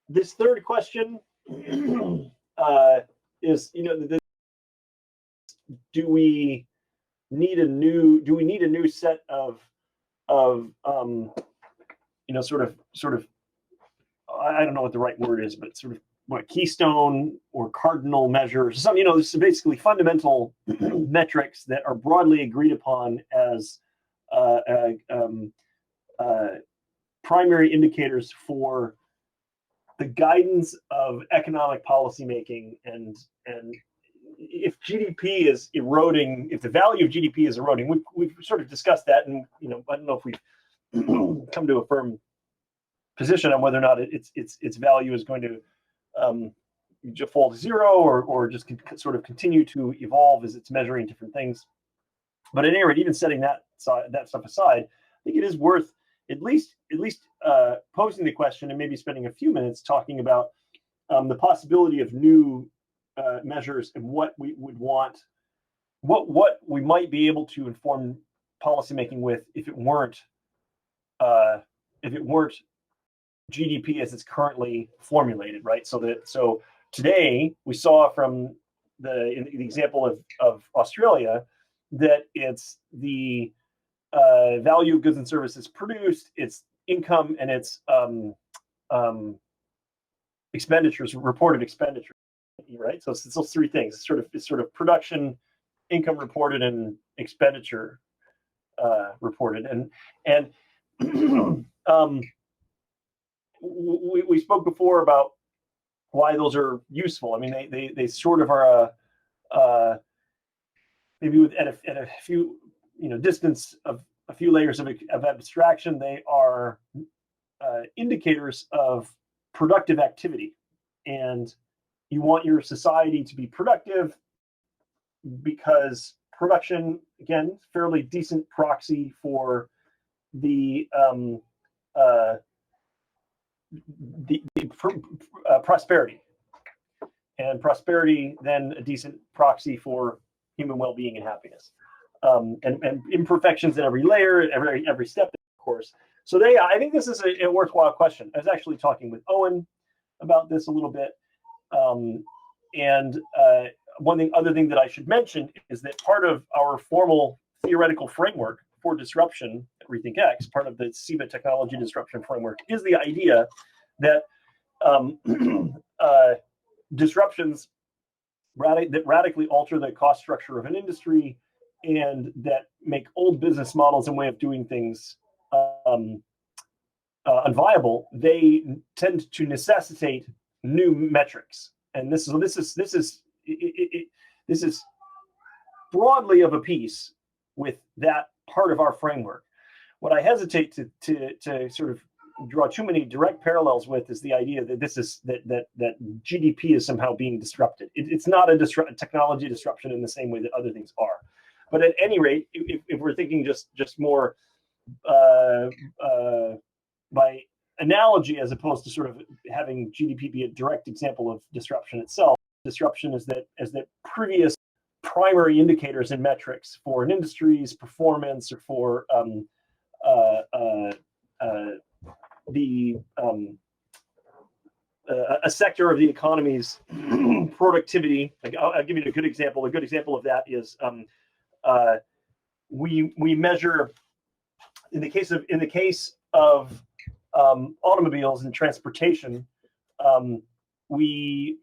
this third question is, do we need a new set of sort of I don't know what the right word is, but sort of what keystone or cardinal measures, some, this is basically fundamental metrics that are broadly agreed upon as primary indicators for the guidance of economic policymaking. And if GDP is eroding, if the value of GDP is eroding, we've sort of discussed that, and I don't know if we've come to a firm position on whether or not its value is going to fall to zero or just sort of continue to evolve as it's measuring different things. But at any rate, even setting that stuff aside, I think it is worth at least posing the question and maybe spending a few minutes talking about the possibility of new measures and what we would want, what we might be able to inform policymaking with if it weren't GDP as it's currently formulated, right? So today we saw from the example of Australia that it's the value of goods and services produced, its income, and its expenditures, reported expenditures, right? So it's those three things. It's sort of production, income reported, and expenditure reported. And we spoke before about why those are useful. I mean, they sort of are maybe at a few distance of a few layers of abstraction. They are indicators of productive activity, and you want your society to be productive because production, again, fairly decent proxy for the prosperity, and prosperity then a decent proxy for human well-being and happiness, and imperfections at every layer, every step, of course. So I think this is a worthwhile question. I was actually talking with Owen about this a little bit, and other thing that I should mention is that part of our formal theoretical framework for disruption at Rethink X, part of the CEBA technology disruption framework, is the idea that disruptions that radically alter the cost structure of an industry and that make old business models and way of doing things unviable, they tend to necessitate new metrics. And this is broadly of a piece with that part of our framework. What I hesitate to sort of draw too many direct parallels with is the idea that that GDP is somehow being disrupted. It's not a technology disruption in the same way that other things are. But at any rate, if we're thinking just more by analogy as opposed to sort of having GDP be a direct example of disruption itself, disruption is that previous primary indicators and metrics for an industry's performance or for a sector of the economy's productivity. Like I'll give you a good example. A good example of that is we measure in the case of automobiles and transportation. We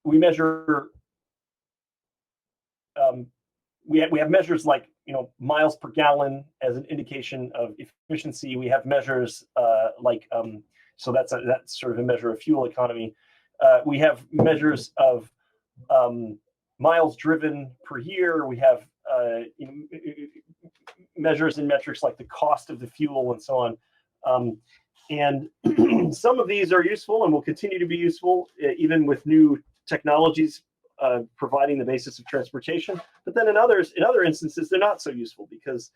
measure. We have measures like miles per gallon as an indication of efficiency. We have measures so that's sort of a measure of fuel economy. We have measures of miles driven per year. We have measures and metrics like the cost of the fuel and so on. And some of these are useful and will continue to be useful even with new technologies providing the basis of transportation. But then in other instances, they're not so useful because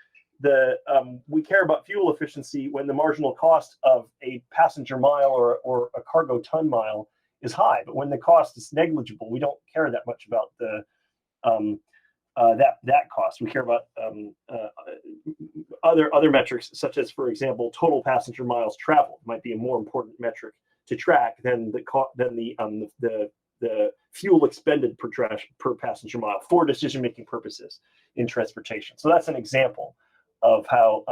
we care about fuel efficiency when the marginal cost of a passenger mile or a cargo ton mile is high. But when the cost is negligible, we don't care that much about that cost. We care about other metrics, such as, for example, total passenger miles traveled might be a more important metric to track than the fuel expended per passenger mile for decision making purposes in transportation. So that's an example of how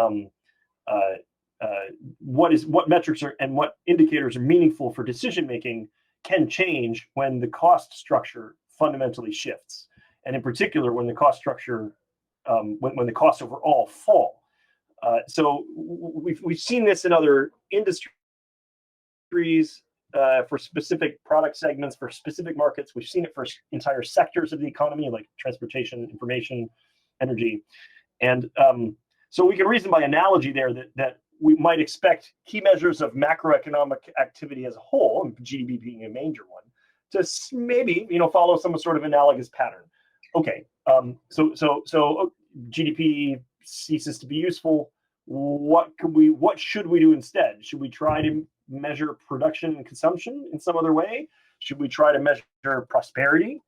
what metrics are and what indicators are meaningful for decision making can change when the cost structure fundamentally shifts, and in particular when the cost structure when the costs overall fall. So we've seen this in other industries for specific product segments, for specific markets. We've seen it for entire sectors of the economy, like transportation, information, energy, and so we can reason by analogy there that we might expect key measures of macroeconomic activity as a whole, and GDP being a major one, to maybe follow some sort of analogous pattern. Okay, so GDP ceases to be useful. What should we do instead? Should we try to measure production and consumption in some other way? Should we try to measure prosperity,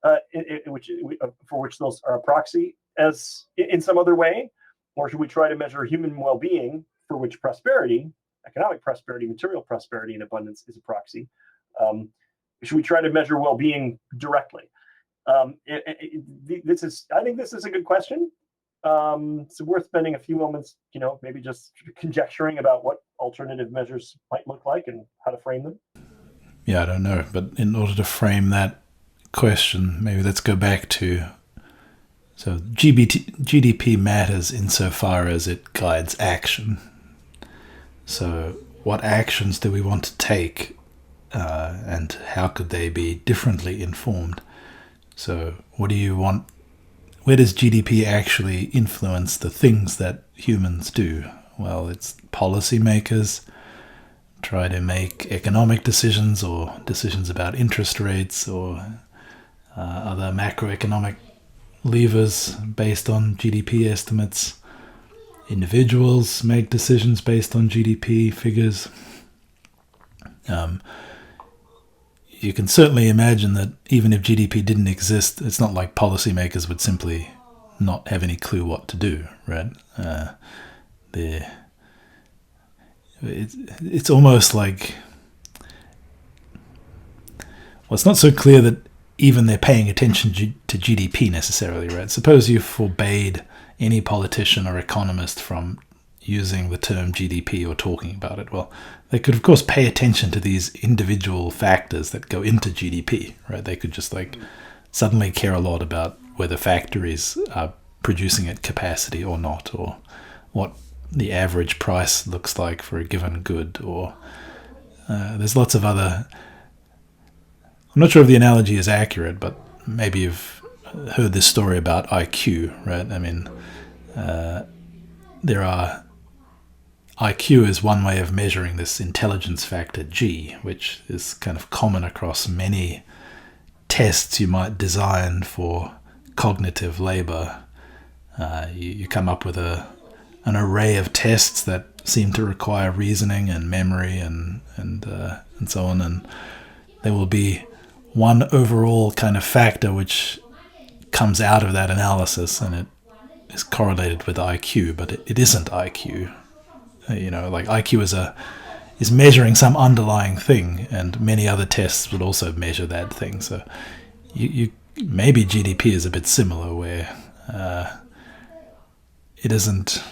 for which those are a proxy, as in some other way? Or should we try to measure human well-being, for which prosperity, economic prosperity, material prosperity, and abundance is a proxy? Should we try to measure well-being directly? I think this is a good question. It's worth spending a few moments, maybe just conjecturing about what alternative measures might look like and how to frame them. Yeah, I don't know, but in order to frame that question, maybe let's go back to, so GDP matters insofar as it guides action. So what actions do we want to take, and how could they be differently informed? So what do you want? Where does GDP actually influence the things that humans do? Well, it's policymakers try to make economic decisions or decisions about interest rates or other macroeconomic levers based on GDP estimates. Individuals make decisions based on GDP figures. You can certainly imagine that even if GDP didn't exist, it's not like policymakers would simply not have any clue what to do, right? It's almost like, well, it's not so clear that even they're paying attention to GDP necessarily, right? Suppose you forbade any politician or economist from using the term GDP or talking about it. Well, they could, of course, pay attention to these individual factors that go into GDP, right? They could just suddenly care a lot about whether factories are producing at capacity or not, or what the average price looks like for a given good, or there's lots of other. I'm not sure if the analogy is accurate, but maybe you've heard this story about IQ, right? I mean, IQ is one way of measuring this intelligence factor G, which is kind of common across many tests you might design for cognitive labor. You come up with an array of tests that seem to require reasoning and memory and so on, and there will be one overall kind of factor which comes out of that analysis, and it is correlated with IQ, but it isn't IQ. Like IQ is measuring some underlying thing, and many other tests would also measure that thing. So you maybe GDP is a bit similar, where it isn't.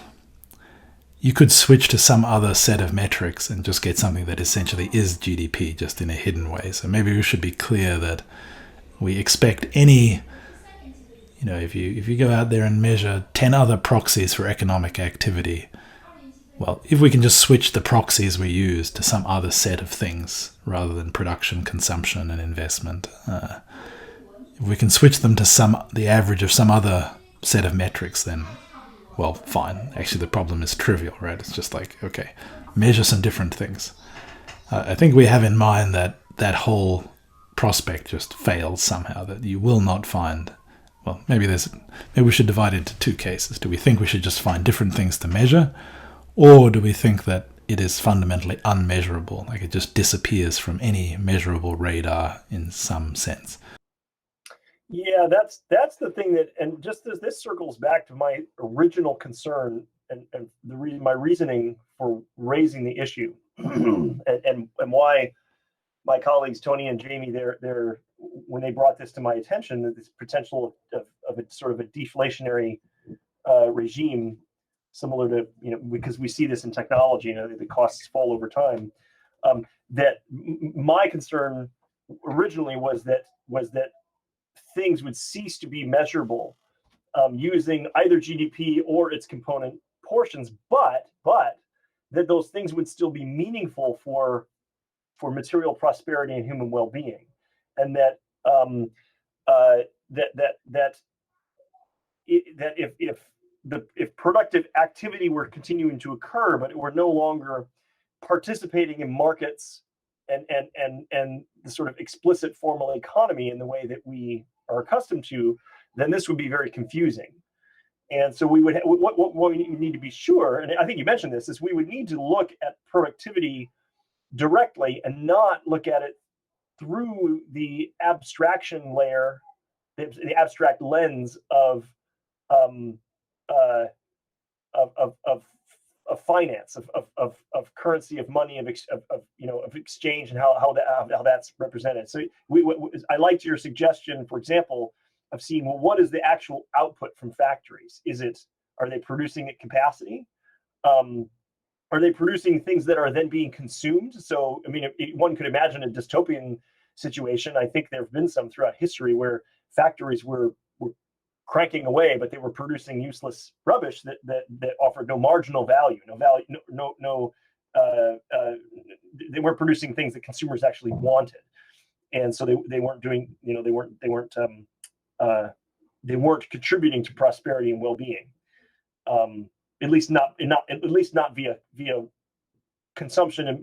You could switch to some other set of metrics and just get something that essentially is GDP, just in a hidden way. So maybe we should be clear that we expect any. If you go out there and measure 10 other proxies for economic activity, well, if we can just switch the proxies we use to some other set of things rather than production, consumption, and investment, if we can switch them to the average of some other set of metrics, then, well, fine. Actually, the problem is trivial, right? It's just like, okay, measure some different things. I think we have in mind that whole prospect just fails somehow, that you will not find. Well, maybe we should divide it into two cases. Do we think we should just find different things to measure? Or do we think that it is fundamentally unmeasurable, like it just disappears from any measurable radar in some sense? Yeah, that's the thing that, and just as this circles back to my original concern and my reasoning for raising the issue, and why my colleagues Tony and Jamie, they're when they brought this to my attention, that this potential of a sort of a deflationary regime, similar to, because we see this in technology, the costs fall over time. That my concern originally was that things would cease to be measurable using either GDP or its component portions, but that those things would still be meaningful for material prosperity and human well-being, and that uh, that if productive activity were continuing to occur, but we're no longer participating in markets and the sort of explicit formal economy in the way that we are accustomed to, then this would be very confusing. And so we would what we need to be sure, and I think you mentioned this, is we would need to look at productivity directly and not look at it through the abstraction layer, the abstract lens um, uh, of finance, of currency, of money, of exchange, and how that's represented. So I liked your suggestion, for example, of seeing, well, what is the actual output from factories? Are they producing at capacity? Are they producing things that are then being consumed? So, I mean, one could imagine a dystopian situation. I think there have been some throughout history where factories were cranking away, but they were producing useless rubbish that offered no marginal value, no value, no. They weren't producing things that consumers actually wanted, and so they weren't doing, they weren't contributing to prosperity and well-being. At least not via consumption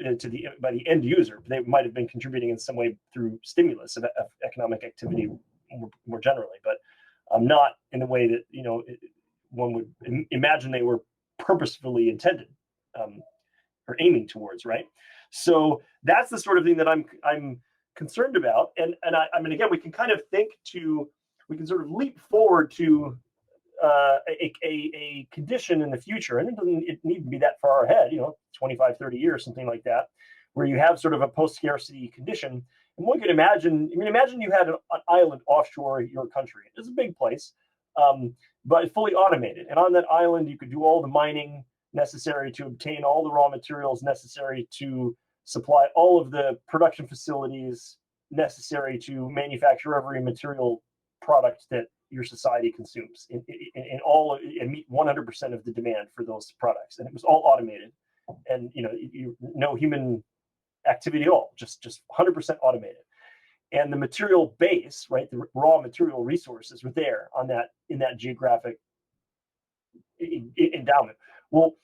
by the end user. They might have been contributing in some way through stimulus of economic activity more generally, but not in the way that one would imagine they were purposefully intended, or aiming towards, right? So that's the sort of thing that I'm concerned about, and I mean, again, we can sort of leap forward to a condition in the future, and it need to be that far ahead, 25, 30 years, something like that, where you have sort of a post-scarcity condition. And one could imagine, imagine you had an island offshore your country. It's a big place, but fully automated. And on that island, you could do all the mining necessary to obtain all the raw materials necessary to supply all of the production facilities necessary to manufacture every material product that your society consumes and meet 100% of the demand for those products. And it was all automated, and no human activity at all, just 100% automated. And the material base, right, the raw material resources were there in that geographic endowment. Well,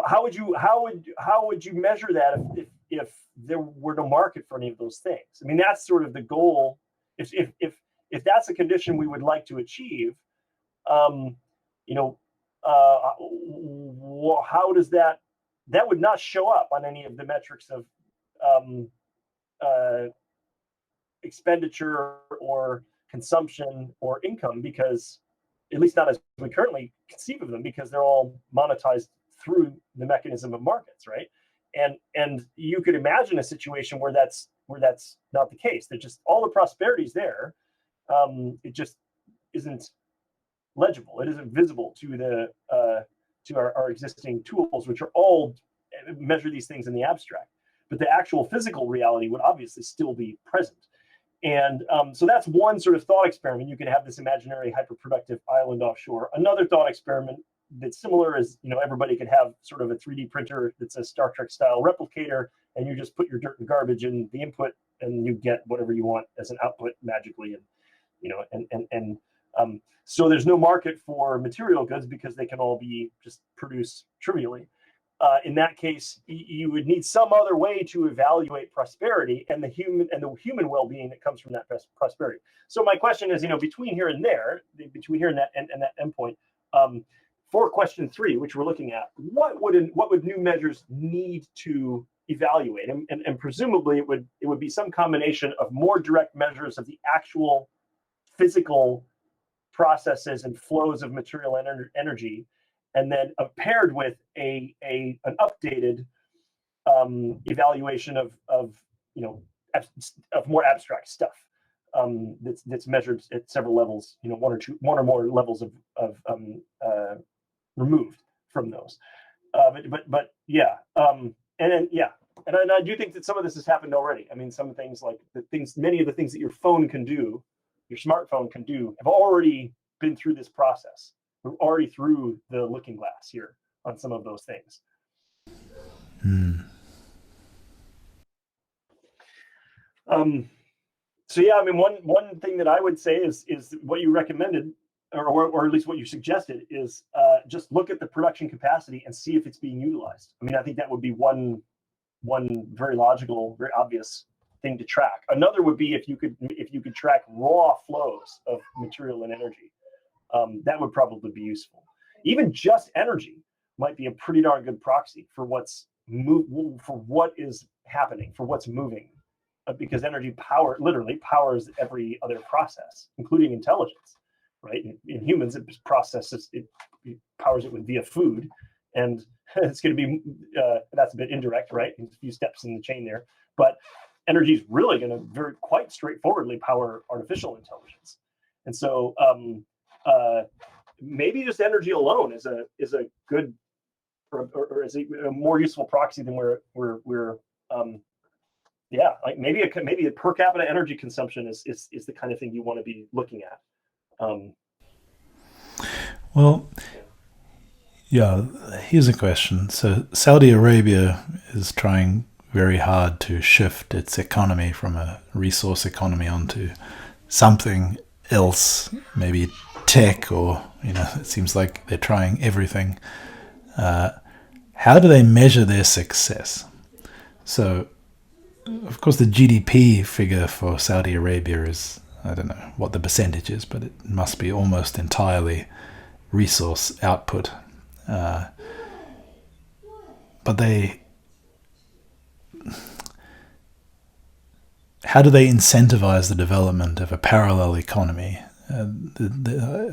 how would you measure that if there were no market for any of those things? I mean, that's sort of the goal. If that's a condition we would like to achieve, how does that would not show up on any of the metrics of expenditure or consumption or income, because at least not as we currently conceive of them, because they're all monetized through the mechanism of markets, right? And you could imagine a situation where that's not the case. That just all the prosperity is there. It just isn't legible. It isn't visible to our existing tools, which are all measure these things in the abstract. But the actual physical reality would obviously still be present. And so that's one sort of thought experiment. You could have this imaginary hyperproductive island offshore. Another thought experiment that's similar is, everybody could have sort of a 3D printer that's a Star Trek style replicator, and you just put your dirt and garbage in the input, and you get whatever you want as an output magically. And so there's no market for material goods because they can all be just produced trivially. In that case, you would need some other way to evaluate prosperity and the human well-being that comes from that prosperity. So my question is, between here and there, between here and that endpoint, for question 3, which we're looking at, what would new measures need to evaluate, and presumably it would be some combination of more direct measures of the actual physical processes and flows of material energy, and then paired with an updated evaluation of more abstract stuff that's measured at several levels, one or more levels of removed from those. But yeah, and then and I do think that some of this has happened already. I mean, some things like many of the things that your phone can do, your smartphone can do, have already been through this process. We're already through the looking glass here on some of those things. So yeah, I mean, one thing that I would say is what you recommended, or at least what you suggested, is just look at the production capacity and see if it's being utilized. I mean, I think that would be one very logical, very obvious thing to track. Another would be if you could track raw flows of material and energy. That would probably be useful. Even just energy might be a pretty darn good proxy for what is happening, for what's moving, because energy literally powers every other process, including intelligence. Right? In humans, it powers it via food, and it's going to be that's a bit indirect, right? There's a few steps in the chain there, but energy is really going to quite straightforwardly power artificial intelligence, and so maybe just energy alone is a good or is a more useful proxy than we're like maybe a per capita energy consumption is the kind of thing you want to be looking at. Well, yeah, here's a question. So Saudi Arabia is trying very hard to shift its economy from a resource economy onto something else, maybe tech, or, it seems like they're trying everything. How do they measure their success? So, of course, the GDP figure for Saudi Arabia is, I don't know what the percentage is, but it must be almost entirely resource output. But how do they incentivize the development of a parallel economy? I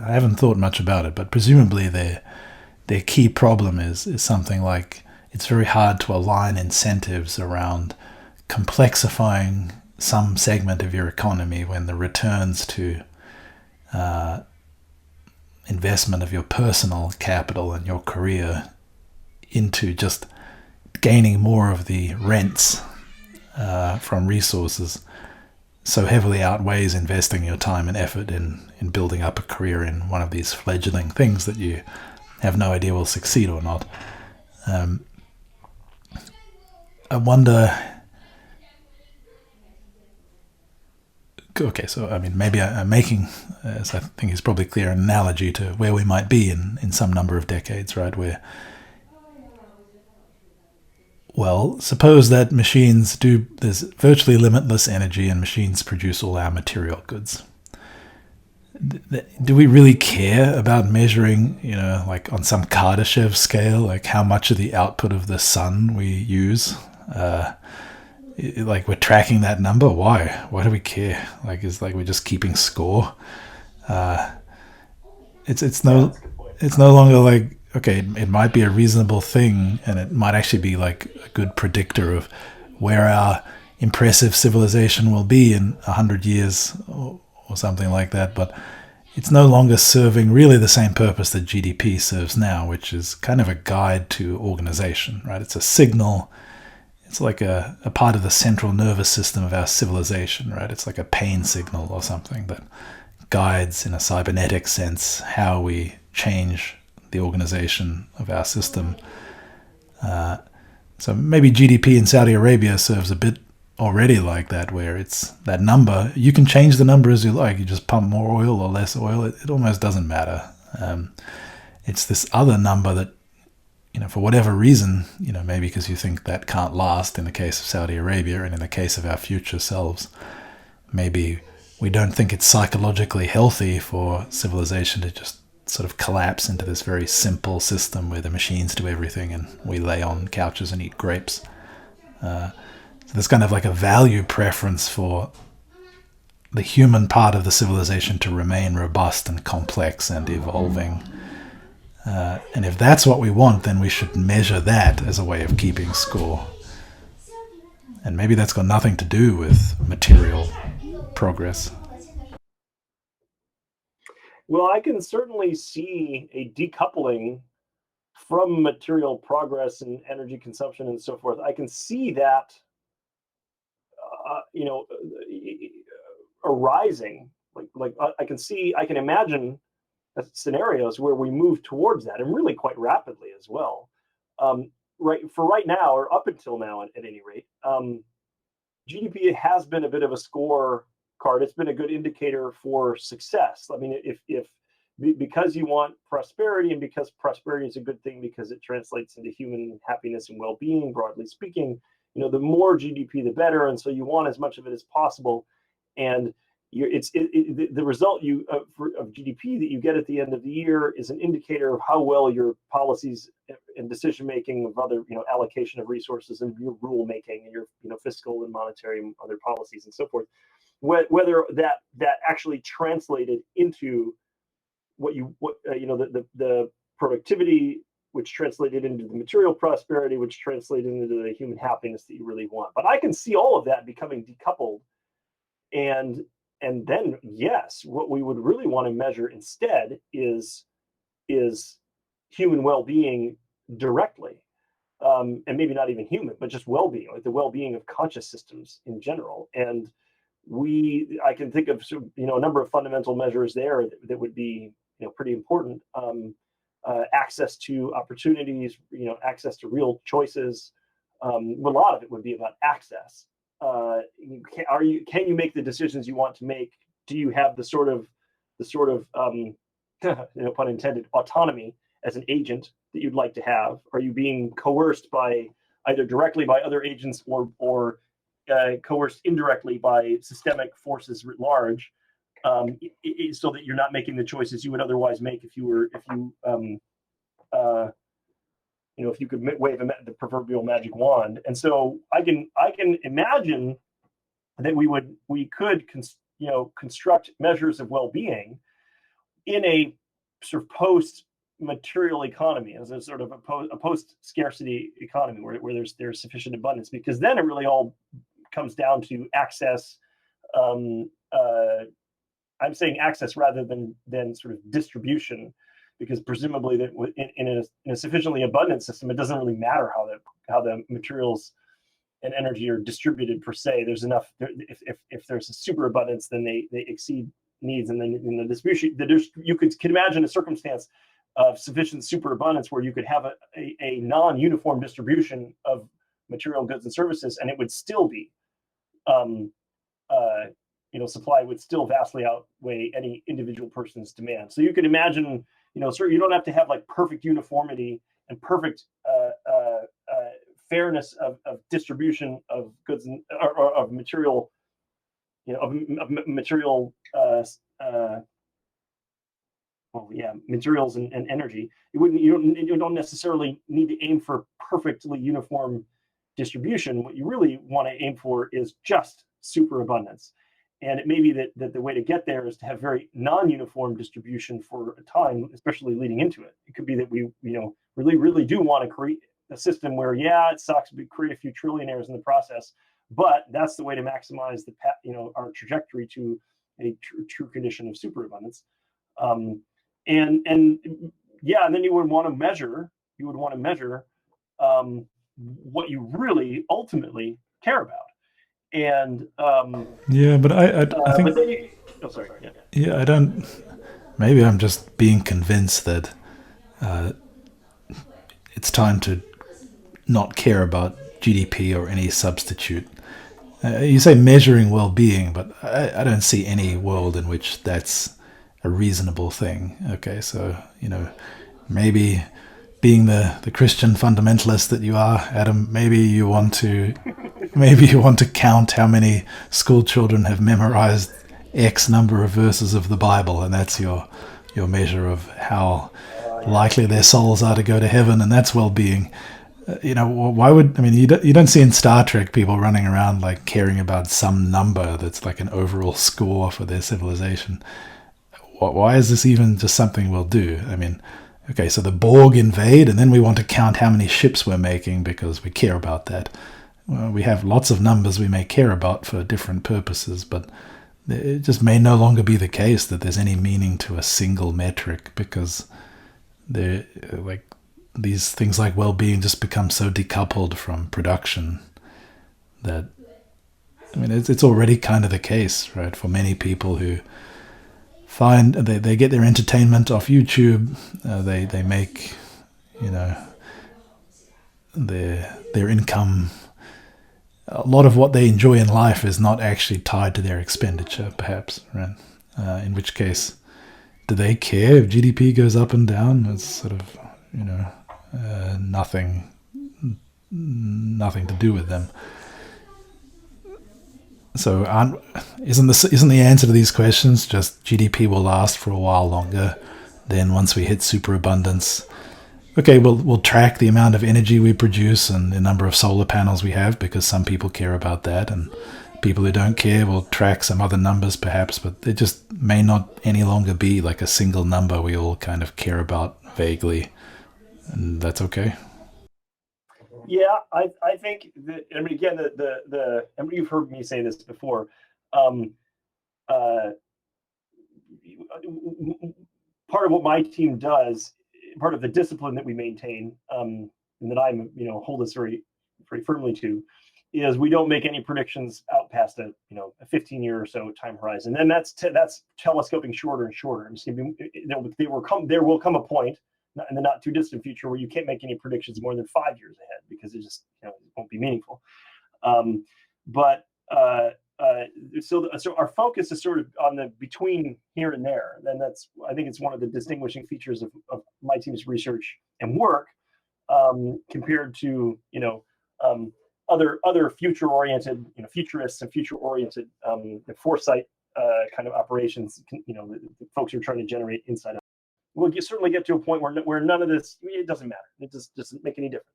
haven't thought much about it, but presumably their key problem is something like it's very hard to align incentives around complexifying some segment of your economy when the returns to investment of your personal capital and your career into just gaining more of the rents from resources so heavily outweighs investing your time and effort in building up a career in one of these fledgling things that you have no idea will succeed or not. I wonder... Okay, so I mean, maybe I'm making, as I think is probably clear, an analogy to where we might be in some number of decades, right? Where, well, suppose that there's virtually limitless energy and machines produce all our material goods. Do we really care about measuring, like on some Kardashev scale, like how much of the output of the sun we use? Like we're tracking that number. Why do we care? Like it's like we're just keeping score. It's no longer like, okay, it might be a reasonable thing, and it might actually be like a good predictor of where our impressive civilization will be in 100 years or something like that. But it's no longer serving really the same purpose that GDP serves now, which is kind of a guide to organization, right? It's a signal. It's like a part of the central nervous system of our civilization, right? It's like a pain signal or something that guides, in a cybernetic sense, how we change the organization of our system. So maybe GDP in Saudi Arabia serves a bit already like that, where it's that number. You can change the number as you like. You just pump more oil or less oil. It almost doesn't matter. It's this other number that, for whatever reason, maybe because you think that can't last in the case of Saudi Arabia and in the case of our future selves, maybe we don't think it's psychologically healthy for civilization to just sort of collapse into this very simple system where the machines do everything and we lay on couches and eat grapes. There's kind of like a value preference for the human part of the civilization to remain robust and complex and evolving. And if that's what we want, then we should measure that as a way of keeping score. And maybe that's got nothing to do with material progress. Well, I can certainly see a decoupling from material progress and energy consumption and so forth. I can see that, arising. I can imagine scenarios where we move towards that, and really quite rapidly as well. Right now, or up until now, at any rate, GDP has been a bit of a score card. It's been a good indicator for success. I mean, if because you want prosperity, and because prosperity is a good thing because it translates into human happiness and well-being, broadly speaking, the more GDP, the better, and so you want as much of it as possible. And the result of GDP that you get at the end of the year is an indicator of how well your policies and decision making of other, allocation of resources and your rule making and your, fiscal and monetary and other policies and so forth, whether that actually translated into the productivity, which translated into the material prosperity, which translated into the human happiness that you really want. But I can see all of that becoming decoupled, and then, yes, what we would really want to measure instead is human well-being directly, and maybe not even human, but just well-being, like the well-being of conscious systems in general. And I can think of a number of fundamental measures there that would be pretty important. Access to opportunities, access to real choices. A lot of it would be about access. Can you make the decisions you want to make? Do you have the sort of pun intended, autonomy as an agent that you'd like to have? Are you being coerced by either directly by other agents or coerced indirectly by systemic forces writ large, so that you're not making the choices you would otherwise make if you could wave the proverbial magic wand? And so I can imagine that we could construct measures of well-being in a sort of post-material economy, as a sort of a post-scarcity economy where there's sufficient abundance, because then it really all comes down to access. I'm saying access rather than sort of distribution, because presumably that in a sufficiently abundant system, it doesn't really matter how the materials and energy are distributed per se. There's enough. If there's a superabundance, then they exceed needs, and then in the distribution, you can imagine a circumstance of sufficient superabundance where you could have a non-uniform distribution of material goods and services, and it would still be supply would still vastly outweigh any individual person's demand. So you can imagine, you don't have to have like perfect uniformity and perfect fairness of distribution of goods and or of material, materials and energy. You don't necessarily need to aim for perfectly uniform distribution. What you really want to aim for is just superabundance. And it may be that the way to get there is to have very non-uniform distribution for a time, especially leading into it. It could be that we, really, really do want to create a system where, it sucks, we create a few trillionaires in the process, but that's the way to maximize our trajectory to a true condition of superabundance. And then you would want to measure. What you really ultimately care about. And but I think I don't. Maybe I'm just being convinced that it's time to not care about GDP or any substitute. You say measuring well-being, but I don't see any world in which that's a reasonable thing. Okay, so maybe being the Christian fundamentalist that you are, Adam, maybe you want to count how many school children have memorized X number of verses of the Bible, and that's your measure of how likely their souls are to go to heaven, and that's well-being. why would, you don't see in Star Trek people running around like caring about some number that's like an overall score for their civilization. Why is this even just something we'll do? Okay, so the Borg invade, and then we want to count how many ships we're making because we care about that. Well, we have lots of numbers we may care about for different purposes, but it just may no longer be the case that there's any meaning to a single metric, because these things like well-being just become so decoupled from production that, it's already kind of the case, right? For many people who find they get their entertainment off YouTube, they make, their income. A lot of what they enjoy in life is not actually tied to their expenditure, perhaps, right? In which case, do they care if GDP goes up and down? It's sort of, nothing to do with them. So isn't the answer to these questions just GDP will last for a while longer? Then once we hit superabundance, okay, we'll track the amount of energy we produce and the number of solar panels we have, because some people care about that, and people who don't care will track some other numbers perhaps, but it just may not any longer be like a single number we all kind of care about vaguely, and that's okay. Yeah, I think that, again, you've heard me say this before. Part of what my team does, part of the discipline that we maintain, and that I'm, hold us very, very firmly to, is we don't make any predictions out past a 15-year or so time horizon. And that's telescoping shorter and shorter. There will come a point in the not too distant future where you can't make any predictions more than 5 years ahead, because it just it won't be meaningful. So our focus is sort of on the between here and there. And I think it's one of the distinguishing features of my team's research and work, compared to other future-oriented, futurists and future-oriented foresight kind of operations. The folks who are trying to generate insight. We'll certainly get to a point where none of this, it doesn't matter. It just doesn't make any difference.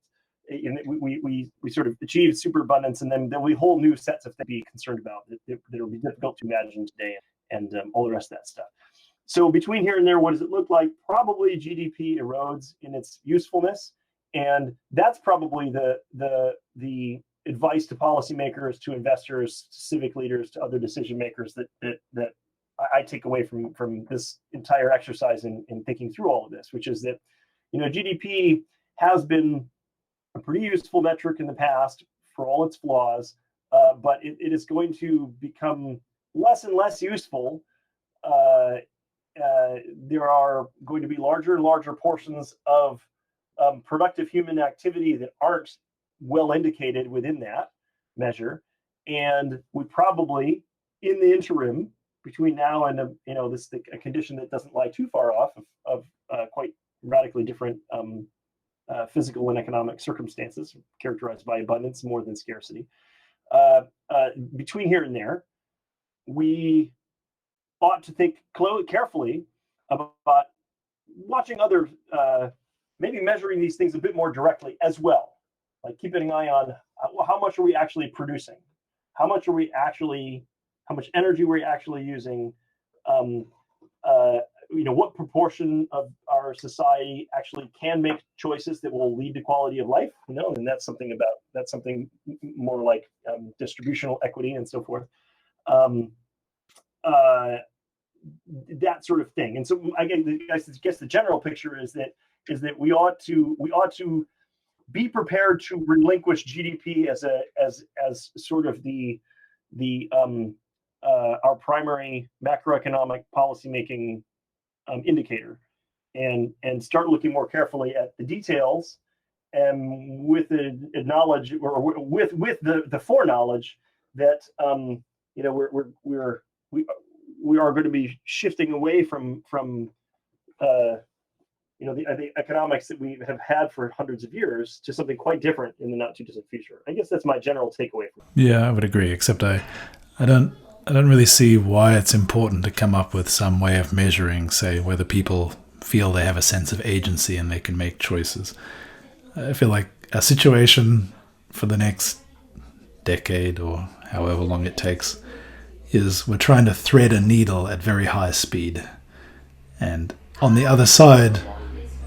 We sort of achieve superabundance, and then there'll be whole new sets of things to be concerned about that will be difficult to imagine today, and all the rest of that stuff. So between here and there, what does it look like? Probably GDP erodes in its usefulness, and that's probably the advice to policymakers, to investors, to civic leaders, to other decision makers that I take away from this entire exercise in thinking through all of this, which is that GDP has been a pretty useful metric in the past for all its flaws, but it is going to become less and less useful. There are going to be larger and larger portions of productive human activity that aren't well indicated within that measure, and we probably, in the interim between now and a condition that doesn't lie too far off of quite radically different physical and economic circumstances characterized by abundance more than scarcity. Between here and there, we ought to think carefully about watching others, maybe measuring these things a bit more directly as well. Like keeping an eye on how much are we actually producing, how much energy we're actually using, what proportion of our society actually can make choices that will lead to quality of life, and that's something more like distributional equity and so forth, that sort of thing. And so again, I guess the general picture is that we ought to be prepared to relinquish GDP as sort of our primary macroeconomic policymaking indicator, and start looking more carefully at the details, and with the knowledge, or with the foreknowledge that we are going to be shifting away from the economics that we have had for hundreds of years to something quite different in the not too distant future. I guess that's my general takeaway from it. Yeah, I would agree, except I don't really see why it's important to come up with some way of measuring, say, whether people feel they have a sense of agency and they can make choices. I feel like a situation for the next decade or however long it takes is we're trying to thread a needle at very high speed. And on the other side,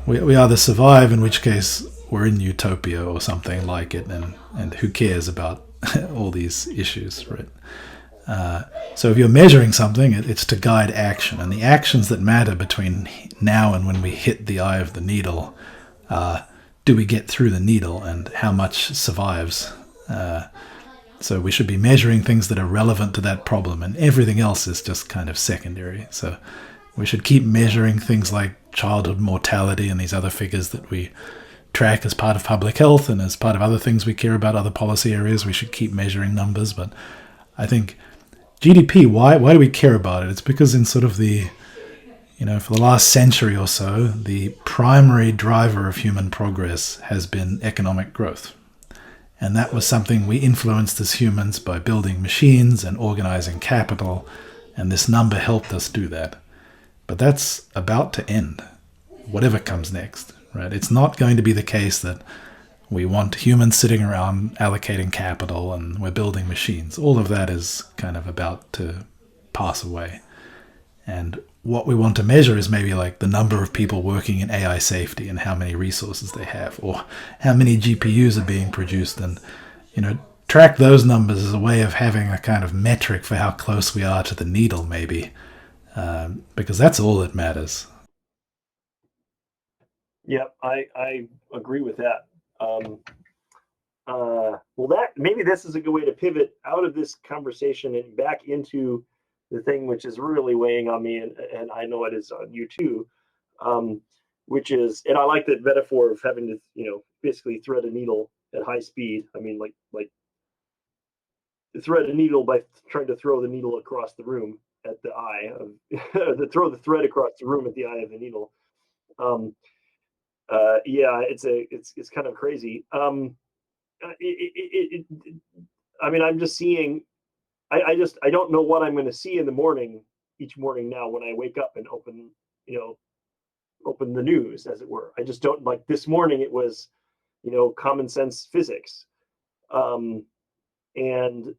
we either survive, in which case we're in utopia or something like it, and who cares about all these issues, right? So if you're measuring something, it's to guide action. And the actions that matter between now and when we hit the eye of the needle, do we get through the needle and how much survives? So we should be measuring things that are relevant to that problem, and everything else is just kind of secondary. So we should keep measuring things like childhood mortality and these other figures that we track as part of public health and as part of other things we care about, other policy areas. We should keep measuring numbers. But I think GDP, why do we care about it? It's because in sort of the, for the last century or so, the primary driver of human progress has been economic growth. And that was something we influenced as humans by building machines and organizing capital, and this number helped us do that. But that's about to end, whatever comes next, right? It's not going to be the case that we want humans sitting around allocating capital and we're building machines. All of that is kind of about to pass away. And what we want to measure is maybe like the number of people working in AI safety and how many resources they have, or how many GPUs are being produced, and track those numbers as a way of having a kind of metric for how close we are to the needle, maybe, because that's all that matters. Yeah, I agree with that. Well, maybe this is a good way to pivot out of this conversation and back into the thing which is really weighing on me, and I know it is on you too, which is, and I like that metaphor of having to, basically thread a needle at high speed. I mean, like thread a needle by trying to throw the needle across the room at the eye of, throw the thread across the room at the eye of the needle. Yeah, it's kind of crazy. I mean, I'm just seeing. I don't know what I'm going to see in the morning, each morning now when I wake up and open the news, as it were. I just don't, like this morning. It was, common sense physics, and there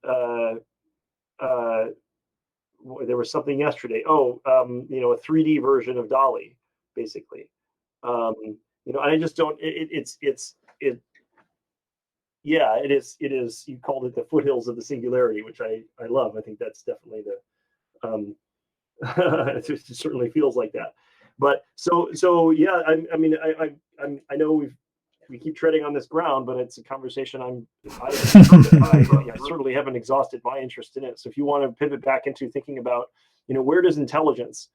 was something yesterday. Oh, a 3D version of Dolly, basically. And I just don't. Yeah, it is. You called it the foothills of the singularity, which I love. I think that's definitely the. It certainly feels like that. But so yeah. I know we keep treading on this ground, but it's a conversation I certainly haven't exhausted my interest in it. So if you want to pivot back into thinking about, where does intelligence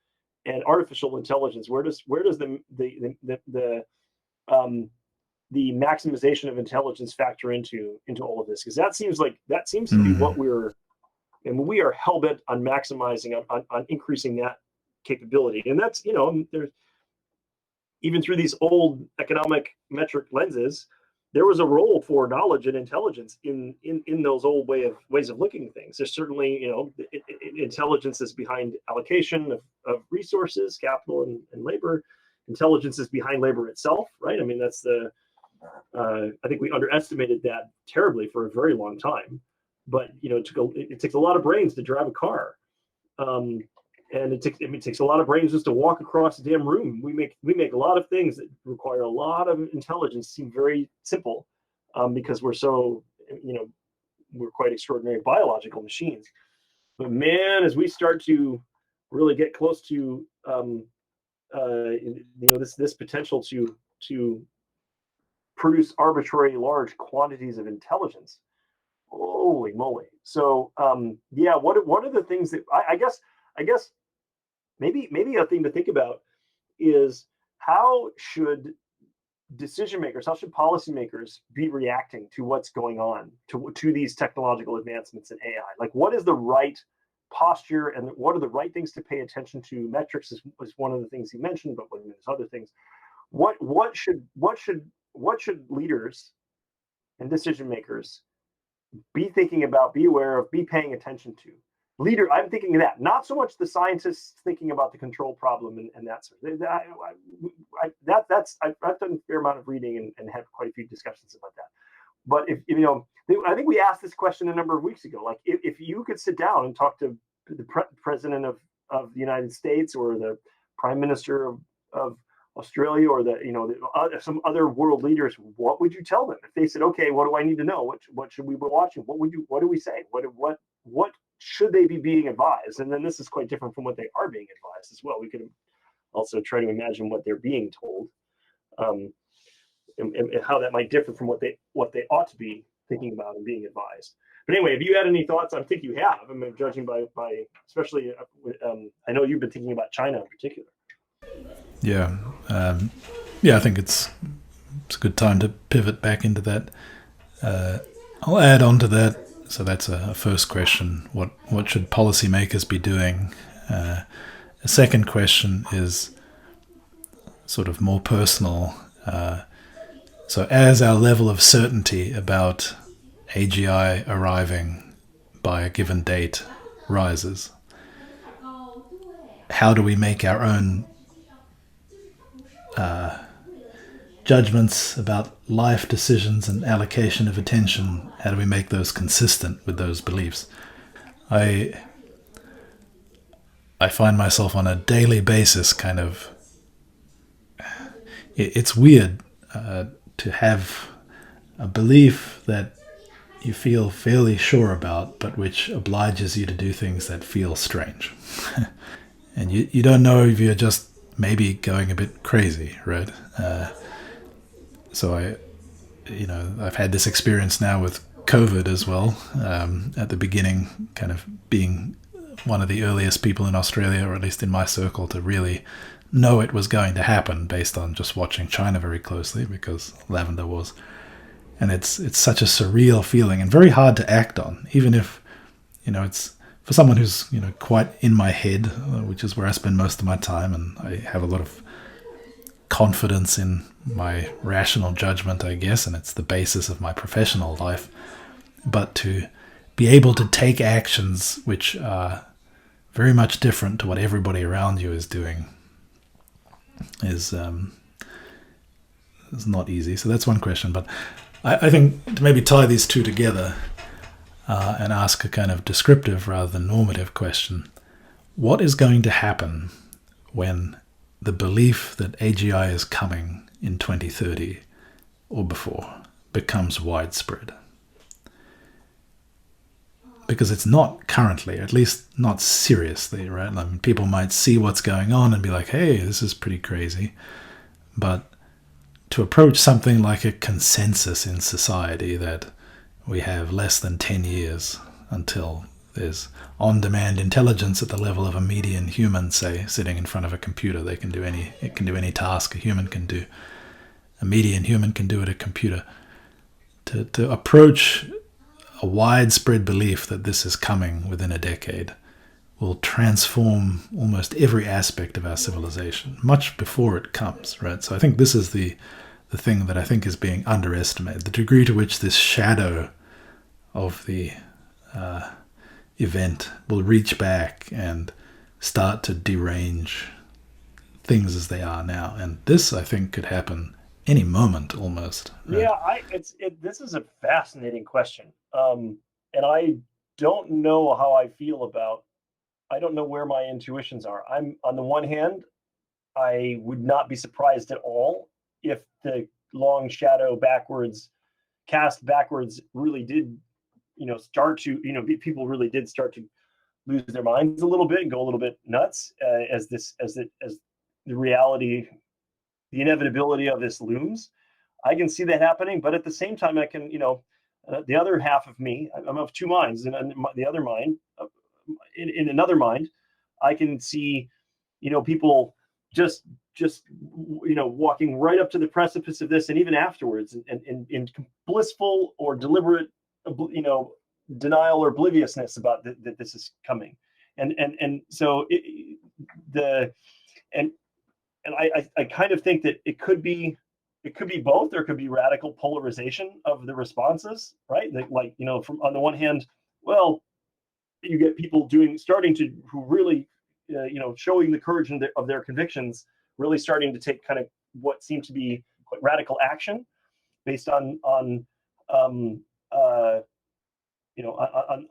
and artificial intelligence, where does the maximization of intelligence factor into all of this? Because that seems to be what we are hell bent on maximizing, on increasing that capability. And that's, there's, even through these old economic metric lenses, there was a role for knowledge and intelligence in those old ways of looking at things. There's certainly, intelligence is behind allocation of resources, capital and labor. Intelligence is behind labor itself, right? I mean, that's I think we underestimated that terribly for a very long time. But it takes a lot of brains to drive a car, and it takes a lot of brains just to walk across the damn room. We make a lot of things that require a lot of intelligence seem very simple, because we're so we're quite extraordinary biological machines. But man, as we start to really get close to this potential to produce arbitrary large quantities of intelligence. Holy moly! So yeah, what are the things that I guess maybe a thing to think about is how should decision makers, how should policymakers be reacting to what's going on, to these technological advancements in AI? Like, what is the right posture, and what are the right things to pay attention to? Metrics is one of the things he mentioned, but there's other things. What should leaders and decision makers be thinking about, be aware of, be paying attention to leader. I'm thinking of that, not so much the scientists thinking about the control problem and that sort of. I've done a fair amount of reading and had quite a few discussions about that. But if you know, I think we asked this question a number of weeks ago. Like, if you could sit down and talk to the president of the United States, or the prime minister of Australia, or some other world leaders, what would you tell them if they said, "Okay, what do I need to know? What should we be watching? What do we say? What should they be being advised?" And then this is quite different from what they are being advised as well. We could also try to imagine what they're being told. Um, and how that might differ from what they ought to be thinking about and being advised. But anyway, have you had any thoughts? I think you have. I mean, judging by especially, I know you've been thinking about China in particular. Yeah, I think it's a good time to pivot back into that. I'll add on to that. So that's a first question. What should policymakers be doing? A second question is sort of more personal. So as our level of certainty about AGI arriving by a given date rises, how do we make our own judgments about life decisions and allocation of attention? How do we make those consistent with those beliefs? I find myself on a daily basis kind of... It's weird to have a belief that you feel fairly sure about, but which obliges you to do things that feel strange. And you don't know if you're just maybe going a bit crazy, right? So I've had this experience now with COVID as well. At the beginning, kind of being one of the earliest people in Australia, or at least in my circle, to really know it was going to happen, based on just watching China very closely, because lavender was. And it's such a surreal feeling and very hard to act on, even if, it's for someone who's, quite in my head, which is where I spend most of my time, and I have a lot of confidence in my rational judgment, I guess, and it's the basis of my professional life. But to be able to take actions which are very much different to what everybody around you is doing is not easy. So that's one question. But I think to maybe tie these two together and ask a kind of descriptive rather than normative question: what is going to happen when the belief that AGI is coming in 2030 or before becomes widespread? Because it's not currently, at least not seriously, right? I mean, people might see what's going on and be like, hey, this is pretty crazy. But to approach something like a consensus in society that we have less than 10 years until there's on-demand intelligence at the level of a median human, say, sitting in front of a computer. It can do any task a human can do. A median human can do at a computer. To approach a widespread belief that this is coming within a decade will transform almost every aspect of our civilization, much before it comes, right? So I think this is the thing that I think is being underestimated, the degree to which this shadow of the event will reach back and start to derange things as they are now. And this, I think, could happen any moment almost. Right? Yeah, this is a fascinating question. And I don't know how I feel about, I don't know where my intuitions are. I'm, on the one hand, I would not be surprised at all if the long shadow cast backwards really did, start to, people really did start to lose their minds a little bit and go a little bit nuts as the reality, the inevitability of this looms. I can see that happening, but at the same time, I can, the other half of me, I'm of two minds, and the other mind, in another mind, I can see, people just walking right up to the precipice of this, and even afterwards, and in blissful or deliberate, denial or obliviousness about that this is coming, and so I kind of think that it could be both. There could be radical polarization of the responses, right? Like, from on the one hand, well, you get people who really, showing the courage of their convictions, really starting to take kind of what seemed to be quite radical action based on um, uh,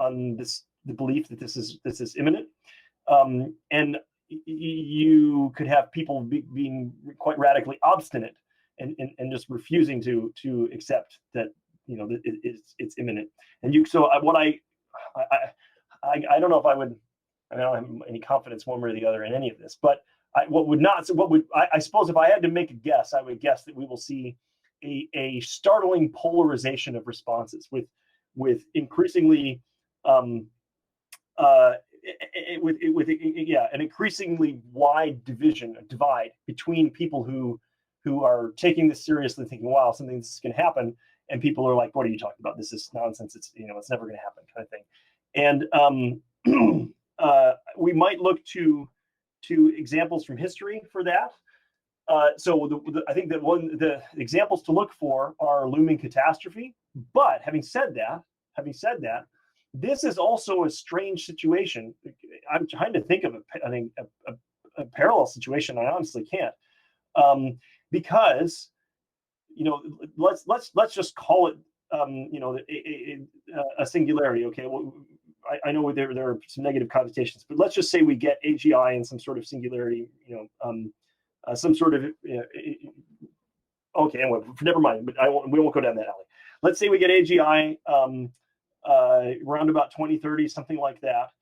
on the belief that this is imminent. And you could have people being quite radically obstinate and just refusing to accept that it's imminent. And I don't know if I don't have any confidence one way or the other in any of this, but I suppose if I had to make a guess, I would guess that we will see a startling polarization of responses with increasingly um, an increasingly wide divide between people who are taking this seriously, thinking, "Wow, something this is going to happen," and people are like, "What are you talking about? This is nonsense. It's never going to happen," kind of thing. And we might look to examples from history for that. I think that the examples to look for are looming catastrophe. But having said that, this is also a strange situation. I'm trying to think of a parallel situation. I honestly can't, because let's just call it a singularity. Okay, well, I know there are some negative connotations, but let's just say we get AGI and some sort of singularity. Some sort of okay. Anyway, never mind. But we won't go down that alley. Let's say we get AGI around about 2030, something like that.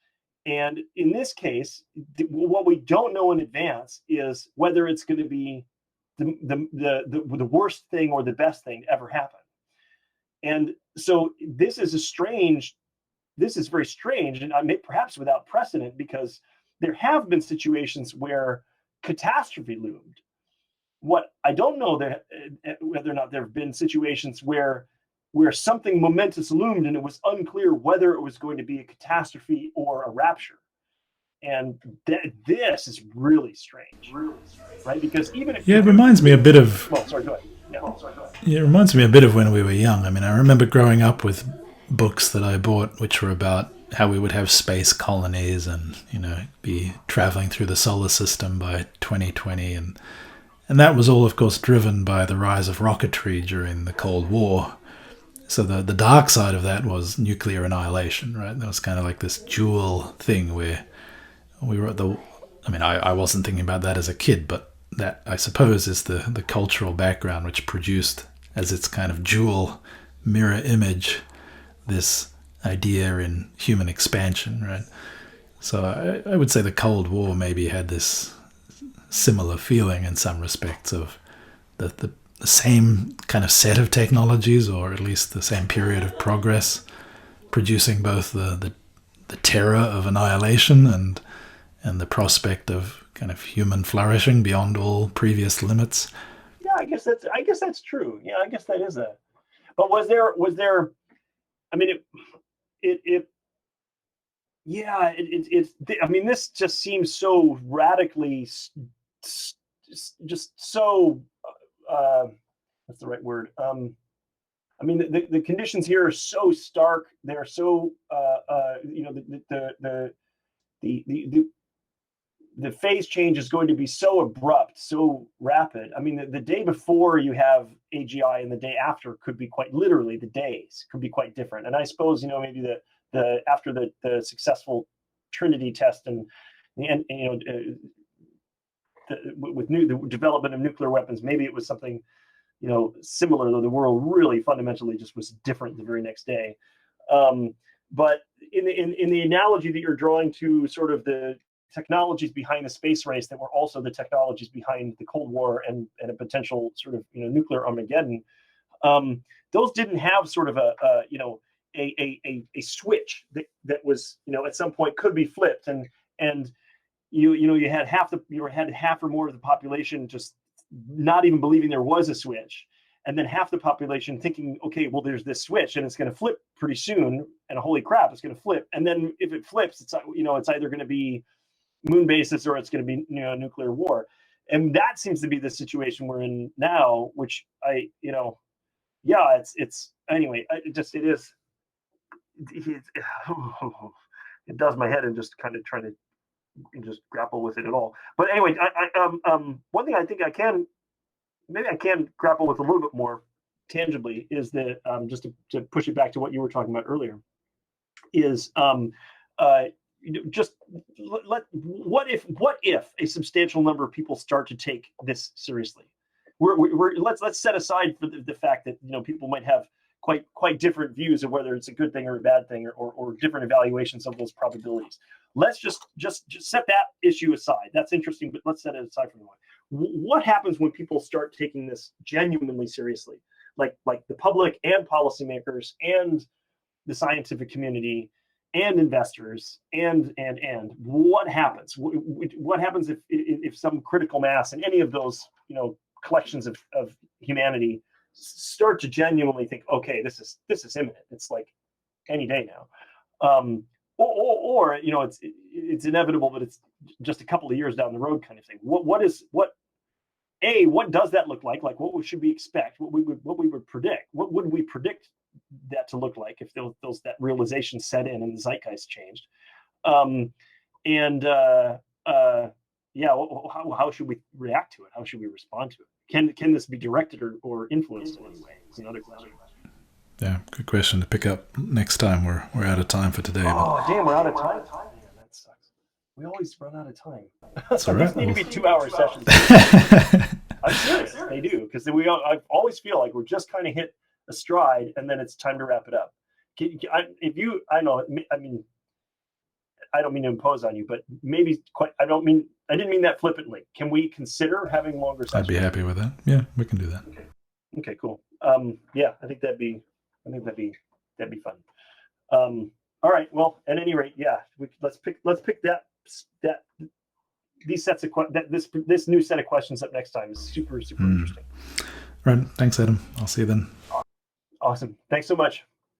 And in this case, what we don't know in advance is whether it's going to be the worst thing or the best thing to ever happen. And so this is very strange, and perhaps without precedent, because there have been situations where catastrophe loomed. What I don't know whether or not there have been situations where something momentous loomed and it was unclear whether it was going to be a catastrophe or a rapture. And this is really strange, right? Because even if it reminds me a bit of. Well, sorry, go ahead. Yeah, it reminds me a bit of when we were young. I mean, I remember growing up with books that I bought which were about how we would have space colonies and be traveling through the solar system by 2020, and that was all, of course, driven by the rise of rocketry during the Cold War. So the dark side of that was nuclear annihilation, right? That was kind of like this dual thing where we were at the. I mean, I wasn't thinking about that as a kid, but that, I suppose, is the cultural background which produced as its kind of dual mirror image this idea in human expansion, right? So I would say the Cold War maybe had this similar feeling in some respects of the same kind of set of technologies, or at least the same period of progress, producing both the terror of annihilation and the prospect of kind of human flourishing beyond all previous limits. Yeah, I guess that's true. Yeah, I guess that is a. But was there? I mean, yeah, it's. I mean, this just seems so radically, just so. What's the right word? I mean, the conditions here are so stark. They're so the phase change is going to be so abrupt, so rapid. I mean, the day before you have AGI and the day after could be quite literally, the days could be quite different. And I suppose maybe the after the successful Trinity test and with the development of nuclear weapons, maybe it was something similar, though the world really fundamentally just was different the very next day. But in the analogy that you're drawing to sort of the technologies behind the space race that were also the technologies behind the Cold War and a potential sort of nuclear Armageddon, those didn't have sort of a switch that was at some point could be flipped, and you had half or more of the population just not even believing there was a switch, and then half the population thinking, okay, well, there's this switch and it's going to flip pretty soon, and holy crap, it's going to flip. And then if it flips, it's either going to be moon bases or it's going to be nuclear war. And that seems to be the situation we're in now, which it's anyway, it is it does my head in just kind of trying to just grapple with it at all. But anyway, one thing I think I can grapple with a little bit more tangibly is that just to push it back to what you were talking about earlier is just what if a substantial number of people start to take this seriously? Let's set aside for the fact that people might have quite different views of whether it's a good thing or a bad thing, or different evaluations of those probabilities. Let's just set that issue aside. That's interesting, but let's set it aside for a moment. What happens when people start taking this genuinely seriously, like the public and policymakers and the scientific community and investors and what happens? What happens if some critical mass in any of those collections of humanity start to genuinely think, okay, this is imminent. It's like any day now, or it's inevitable, but it's just a couple of years down the road kind of thing. What does that look like? Like, what should we expect? What we would predict? What would we predict that to look like if that realization set in and the zeitgeist changed? How should we react to it? How should we respond to it? Can this be directed or influenced in any way? Is another question. Yeah, good question to pick up next time. We're out of time for today. Oh, damn, we're out of time. Man, that sucks. We always run out of time. That's all right. These need to be 2-hour sessions. I'm serious. They do, because I always feel like we're just kind of hit a stride, and then it's time to wrap it up. I don't mean to impose on you, but maybe I didn't mean that flippantly. Can we consider having longer sessions? I'd be happy with that. Yeah, we can do that. Okay, cool. Yeah, I think that'd be fun. All right. Well, at any rate, yeah, let's pick these sets of this new set of questions up next time. Is super interesting. Right. Thanks, Adam. I'll see you then. Awesome. Thanks so much.